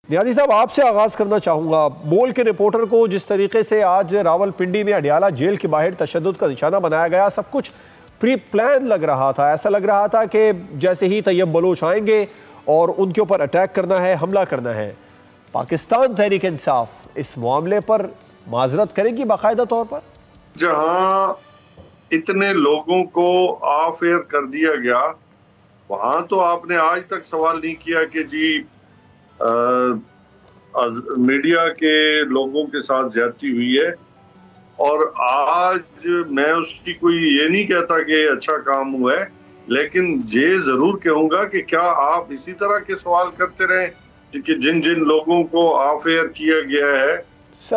नियाज़ी साहब, आपसे आगाज़ करना चाहूँगा। बोल के रिपोर्टर को जिस तरीके से आज रावलपिंडी में अडियाला जेल के बाहर तशद्दुद का निशाना बनाया गया, सब कुछ प्री प्लान लग रहा था। ऐसा लग रहा था कि जैसे ही तैयब बलोच आएंगे और उनके ऊपर अटैक करना है, हमला करना है। पाकिस्तान तहरीक इंसाफ इस मामले पर माजरत करेगी बाकायदा तौर पर? जहां इतने लोगों को ऑफ एयर कर दिया गया, वहां तो आपने आज तक सवाल नहीं किया कि जी मीडिया के लोगों के साथ ज्यादती हुई है। और आज मैं उसकी कोई ये नहीं कहता कि अच्छा काम हुआ है, लेकिन ये जरूर कहूंगा कि क्या आप इसी तरह के सवाल करते रहे कि जिन जिन लोगों को ऑफ एयर किया गया है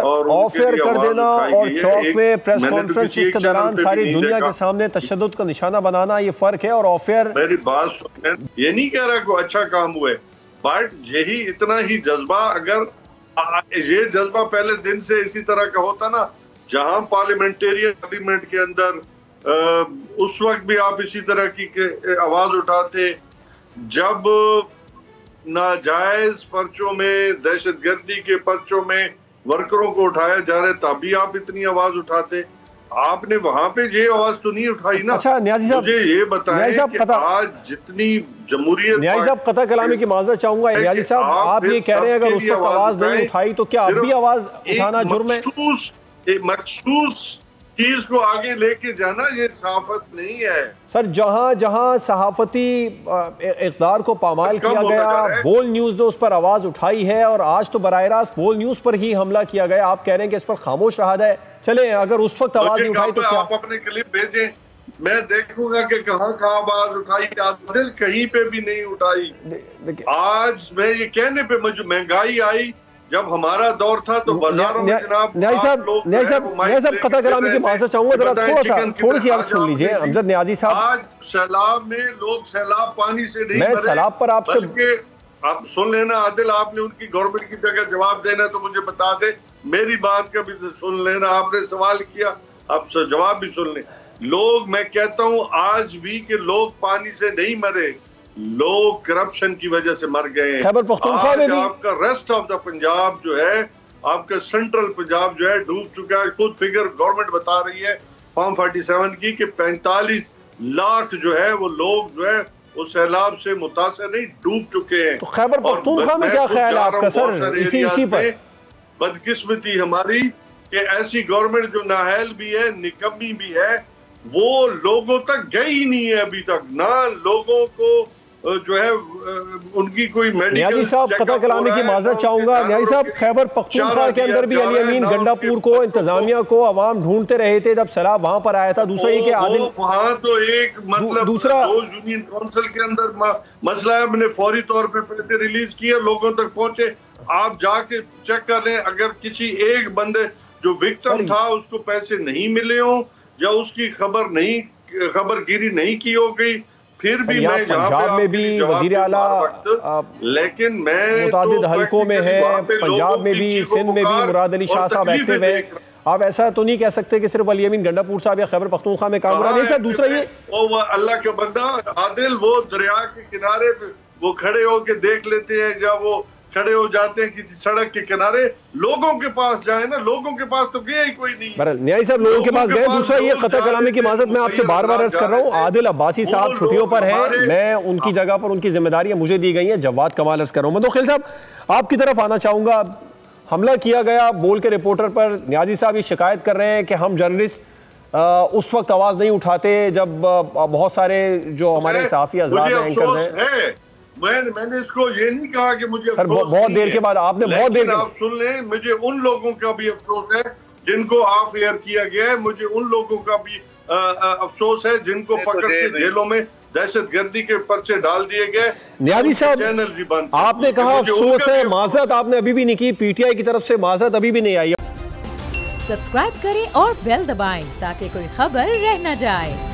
और ऑफ एयर कर देना और चौक में प्रेस कॉन्फ्रेंस के दौरान सारी दुनिया के सामने तशद्दुद का निशाना बनाना, ये फर्क है। और ऑफ एयर, मेरी बात सुन, ये नहीं कह रहा कोई अच्छा काम हुआ है, बट यही इतना ही जज्बा, अगर ये जज्बा पहले दिन से इसी तरह का होता ना, जहां पार्लियामेंट के अंदर उस वक्त भी आप इसी तरह की आवाज उठाते, जब नाजायज पर्चों में, दहशतगर्दी के पर्चों में वर्करों को उठाया जा रहा है, तभी आप इतनी आवाज उठाते। आपने वहां पे ये आवाज तो नहीं उठाई ना। अच्छा नियाज़ी साहब, मुझे ये बताएं कि आज जितनी जमहूरियत, नियाज़ी साहब कता कलामी की माजरत चाहूंगा। नियाज़ी साहब, आप ये कह रहे हैं अगर उस वक्त आवाज नहीं उठाई तो क्या अब भी आवाज उठाना जुर्म है? मखसूस चीज को आगे लेके जाना ये सहाफत नहीं है सर। जहां जहां सहाफती इक़दार को पामाल किया गया, बोल न्यूज ने उस पर आवाज उठाई है, और आज तो बराह रास्त बोल न्यूज पर ही हमला किया गया। आप कह रहे हैं कि इस पर खामोश रहा जाए। चले, अगर उस वक्त आवाज नहीं उठाई तो क्या? आप अपने क्लिप भेजें, मैं देखूंगा कि कहां कहां आवाज उठाई। आदिल कहीं पे भी नहीं उठाई। आज मैं ये कहने पे महंगाई आई, जब हमारा दौर था तो बाजारों में जनाब नियाज़ी साहब कता कलामी की माजरत चाहूंगा, जरा थोड़ी सी आप सुन लीजिए अमजद नियाज़ी साहब। आज सैलाब में लोग सैलाब पानी से नहीं मैं सैलाब पर आपसे, बल्कि आप सुन लेना आदिल, आपने उनकी गवर्नमेंट की जगह जवाब देना तो मुझे बता दे, मेरी बात का भी सुन लेना। आपने सवाल किया, आप जवाब भी सुन लें। लोग, मैं कहता हूँ आज भी कि लोग पानी से नहीं मरे, लोग करप्शन की वजह से मर गए हैं। खैबर पख्तूनख्वा में भी आपका रेस्ट ऑफ द पंजाब जो है, आपका सेंट्रल पंजाब जो है डूब चुका है। खुद फिगर गवर्नमेंट बता रही है फॉर्म 47 की कि 45 लाख जो है वो लोग जो है वो सैलाब से मुतासर नहीं, डूब चुके हैं। तो खैबर पख्तूनख्वा में क्या ख्याल है आपका सर इसी पर? बदकिस्मती हमारी कि ऐसी गवर्नमेंट जो नाहल भी है, निकम्मी भी है, वो लोगों तक गई ही नहीं है अभी तक। ना लोगों को जो है उनकी कोई मेडिकल। नियाज़ी साहब कता कलामी की माजरत चाहूंगा। नियाज़ी साहब, खैबर पख्तूनख्वा के अंदर भी अली अमीन गंडापुर को, इंतजामिया को अवाम ढूंढते रहे थे जब सैलाब वहां पर आया था। दूसरा ये कि आदिल, वहां तो एक मतलब दूसरा यूनियन काउंसिल के अंदर मसला है, हमने फौरी तौर पे पैसे रिलीज किए, लोगों तक पहुंचे। आप जाके चेक कर लें, अगर किसी एक बंदे जो विक्टिम था उसको पैसे नहीं मिले हो या उसकी खबरगिरी नहीं की हो गई, फिर भी मैं पंजाब में भी वजीर आला, लेकिन मैं मुतादिद हलकों में है, पंजाब में भी, सिंध में भी मुराद अली शाह साहब एक्टिव है। आप ऐसा तो नहीं कह सकते कि सिर्फ अली अमीन गंडापुर साहब या खैबर पख्तूनख्वा में काम हो रहा है। सर दूसरा ये, अल्लाह का बंदा आदिल, वो दरिया के किनारे पे वो खड़े होके देख लेते हैं, जब वो खड़े हो जाते हैं किसी सड़क के किनारे, लोगों के पास जाए ना, लोगों के पास तो गया ही कोई नहीं। न्यायी साहब लोगों के पास गए। दूसरा ये कता कलामी की माजरत मैं आपसे बार बार अर्ज कर रहा हूँ, आदिल अब्बासी साहब छुट्टियों पर हैं, मैं उनकी जगह पर, उनकी जिम्मेदारियां मुझे दी गई हैं। जवाद कमाल अर्ज कर रहा हूँ। मदोखिल साहब, आपकी तरफ आना चाहूंगा। हमला किया गया बोल के रिपोर्टर पर, नियाज़ी साहब ये शिकायत कर रहे हैं कि हम जर्नलिस्ट उस वक्त आवाज नहीं उठाते जब बहुत सारे जो हमारे सहाफ़ी हज़रात हैं, एंकर हैं। मैंने इसको ये नहीं कहा कि मुझे सर बहुत देर के बाद आपने बहुत देर, आप सुन लें, मुझे उन लोगों का भी अफसोस है जिनको ऑफ एयर किया गया है, मुझे उन लोगों का भी अफसोस है जिनको पकड़ के जेलों में दहशतगर्दी के पर्चे डाल दिए गए। नियाज़ी साहब, आपने कहा अफसोस है, माजरत आपने अभी भी नहीं की, पीटीआई की तरफ से माजरत अभी भी नहीं आई। सब्सक्राइब करें और बेल दबाएं ताकि कोई खबर रह न जाए।